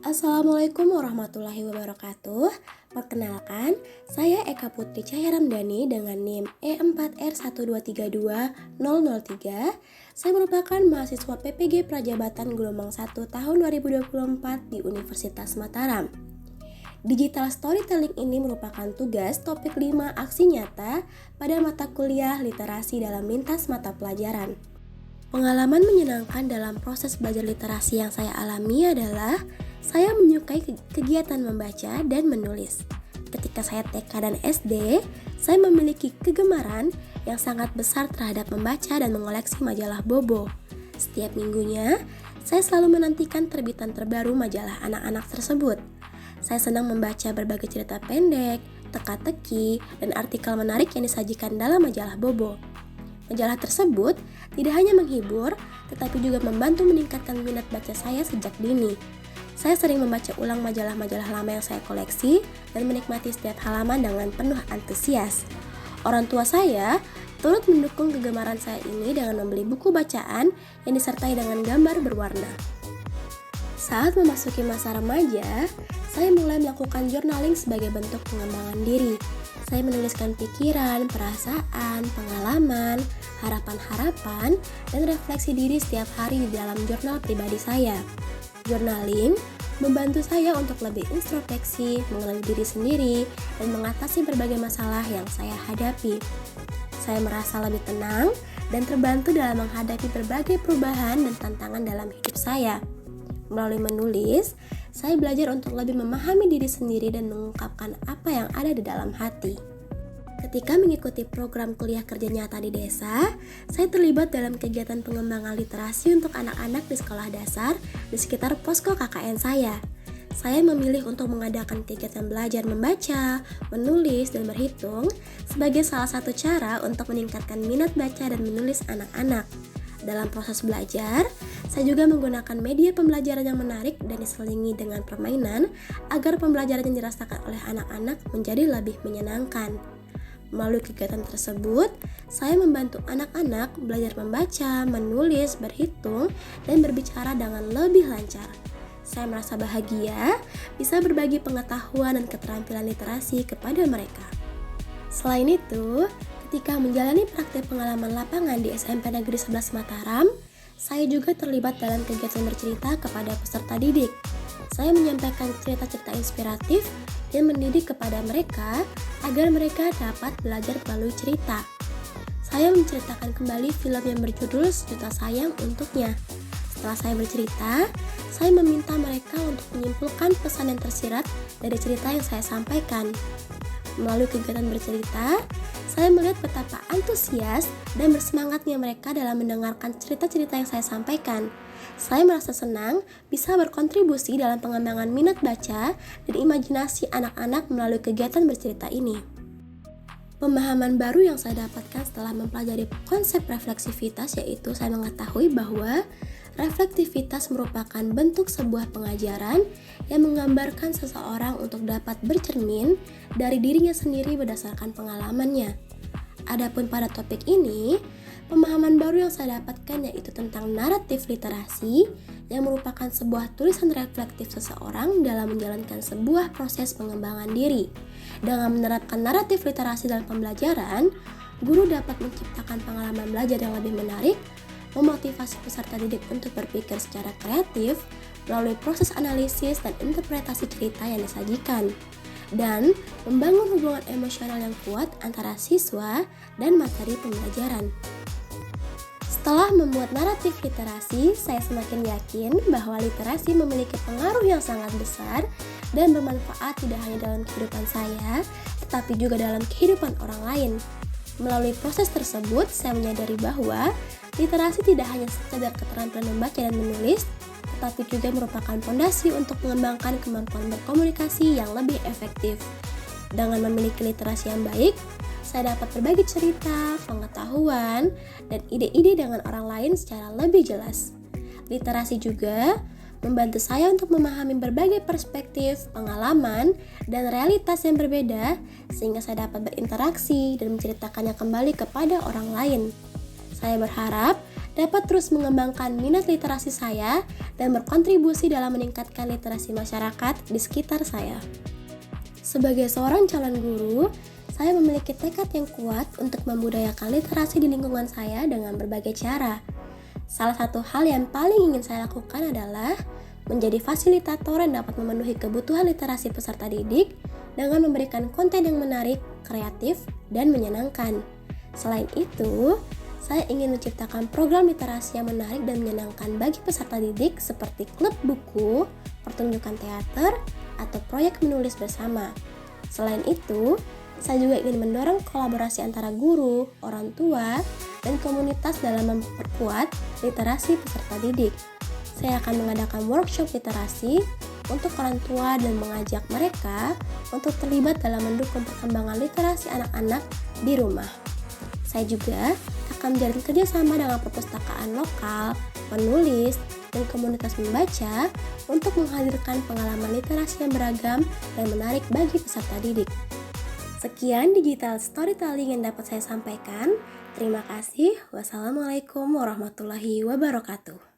Assalamualaikum warahmatullahi wabarakatuh. Perkenalkan, saya Eka Putri Cahyaramdhani dengan NIM E4R1232003. Saya merupakan mahasiswa PPG Prajabatan Gelombang 1 tahun 2024 di Universitas Mataram. Digital Storytelling ini merupakan tugas topik 5 aksi nyata pada mata kuliah literasi dalam lintas mata pelajaran. Pengalaman menyenangkan dalam proses belajar literasi yang saya alami adalah saya menyukai kegiatan membaca dan menulis. Ketika saya TK dan SD, saya memiliki kegemaran yang sangat besar terhadap membaca dan mengoleksi majalah Bobo. Setiap minggunya, saya selalu menantikan terbitan terbaru majalah anak-anak tersebut. Saya senang membaca berbagai cerita pendek, teka-teki, dan artikel menarik yang disajikan dalam majalah Bobo. Majalah tersebut tidak hanya menghibur, tetapi juga membantu meningkatkan minat baca saya sejak dini. Saya sering membaca ulang majalah-majalah lama yang saya koleksi dan menikmati setiap halaman dengan penuh antusias. Orang tua saya turut mendukung kegemaran saya ini dengan membeli buku bacaan yang disertai dengan gambar berwarna. Saat memasuki masa remaja, saya mulai melakukan journaling sebagai bentuk pengembangan diri. Saya menuliskan pikiran, perasaan, pengalaman, harapan-harapan, dan refleksi diri setiap hari di dalam jurnal pribadi saya. Journaling membantu saya untuk lebih introspeksi, mengenali diri sendiri, dan mengatasi berbagai masalah yang saya hadapi. Saya merasa lebih tenang dan terbantu dalam menghadapi berbagai perubahan dan tantangan dalam hidup saya. Melalui menulis, saya belajar untuk lebih memahami diri sendiri dan mengungkapkan apa yang ada di dalam hati. Ketika mengikuti program kuliah kerja nyata di desa, saya terlibat dalam kegiatan pengembangan literasi untuk anak-anak di sekolah dasar di sekitar posko KKN saya. Saya memilih untuk mengadakan kegiatan belajar membaca, menulis, dan berhitung sebagai salah satu cara untuk meningkatkan minat baca dan menulis anak-anak. Dalam proses belajar, saya juga menggunakan media pembelajaran yang menarik dan diselingi dengan permainan agar pembelajaran yang dirasakan oleh anak-anak menjadi lebih menyenangkan. Melalui kegiatan tersebut, saya membantu anak-anak belajar membaca, menulis, berhitung, dan berbicara dengan lebih lancar. Saya merasa bahagia bisa berbagi pengetahuan dan keterampilan literasi kepada mereka. Selain itu, ketika menjalani praktik pengalaman lapangan di SMP Negeri 11 Mataram, saya juga terlibat dalam kegiatan bercerita kepada peserta didik. Saya menyampaikan cerita-cerita inspiratif dan mendidik kepada mereka agar mereka dapat belajar melalui cerita. Saya menceritakan kembali film yang berjudul Sejuta Sayang untuknya. Setelah saya bercerita, saya meminta mereka untuk menyimpulkan pesan yang tersirat dari cerita yang saya sampaikan. Melalui kegiatan bercerita, saya melihat betapa antusias dan bersemangatnya mereka dalam mendengarkan cerita-cerita yang saya sampaikan. Saya merasa senang bisa berkontribusi dalam pengembangan minat baca dan imajinasi anak-anak melalui kegiatan bercerita ini. Pemahaman baru yang saya dapatkan setelah mempelajari konsep refleksivitas yaitu saya mengetahui bahwa reflektivitas merupakan bentuk sebuah pengajaran yang menggambarkan seseorang untuk dapat bercermin dari dirinya sendiri berdasarkan pengalamannya. Adapun pada topik ini, pemahaman baru yang saya dapatkan yaitu tentang naratif literasi yang merupakan sebuah tulisan reflektif seseorang dalam menjalankan sebuah proses pengembangan diri. Dengan menerapkan naratif literasi dalam pembelajaran, guru dapat menciptakan pengalaman belajar yang lebih menarik, memotivasi peserta didik untuk berpikir secara kreatif melalui proses analisis dan interpretasi cerita yang disajikan, dan membangun hubungan emosional yang kuat antara siswa dan materi pembelajaran. Setelah membuat naratif literasi, saya semakin yakin bahwa literasi memiliki pengaruh yang sangat besar dan bermanfaat tidak hanya dalam kehidupan saya, tetapi juga dalam kehidupan orang lain. Melalui proses tersebut, saya menyadari bahwa literasi tidak hanya sekedar keterampilan membaca dan menulis, tetapi juga merupakan fondasi untuk mengembangkan kemampuan berkomunikasi yang lebih efektif. Dengan memiliki literasi yang baik, saya dapat berbagi cerita, pengetahuan, dan ide-ide dengan orang lain secara lebih jelas. Literasi juga membantu saya untuk memahami berbagai perspektif, pengalaman, dan realitas yang berbeda, sehingga saya dapat berinteraksi dan menceritakannya kembali kepada orang lain. Saya berharap dapat terus mengembangkan minat literasi saya dan berkontribusi dalam meningkatkan literasi masyarakat di sekitar saya. Sebagai seorang calon guru, saya memiliki tekad yang kuat untuk membudayakan literasi di lingkungan saya dengan berbagai cara. Salah satu hal yang paling ingin saya lakukan adalah menjadi fasilitator yang dapat memenuhi kebutuhan literasi peserta didik dengan memberikan konten yang menarik, kreatif, dan menyenangkan. Selain itu, saya ingin menciptakan program literasi yang menarik dan menyenangkan bagi peserta didik seperti klub buku, pertunjukan teater, atau proyek menulis bersama. Selain itu, saya juga ingin mendorong kolaborasi antara guru, orang tua, dan komunitas dalam memperkuat literasi peserta didik. Saya akan mengadakan workshop literasi untuk orang tua dan mengajak mereka untuk terlibat dalam mendukung perkembangan literasi anak-anak di rumah. Saya juga akan menjalin kerjasama dengan perpustakaan lokal, penulis, dan komunitas membaca untuk menghadirkan pengalaman literasi yang beragam dan menarik bagi peserta didik. Sekian digital storytelling yang dapat saya sampaikan. Terima kasih. Wassalamualaikum warahmatullahi wabarakatuh.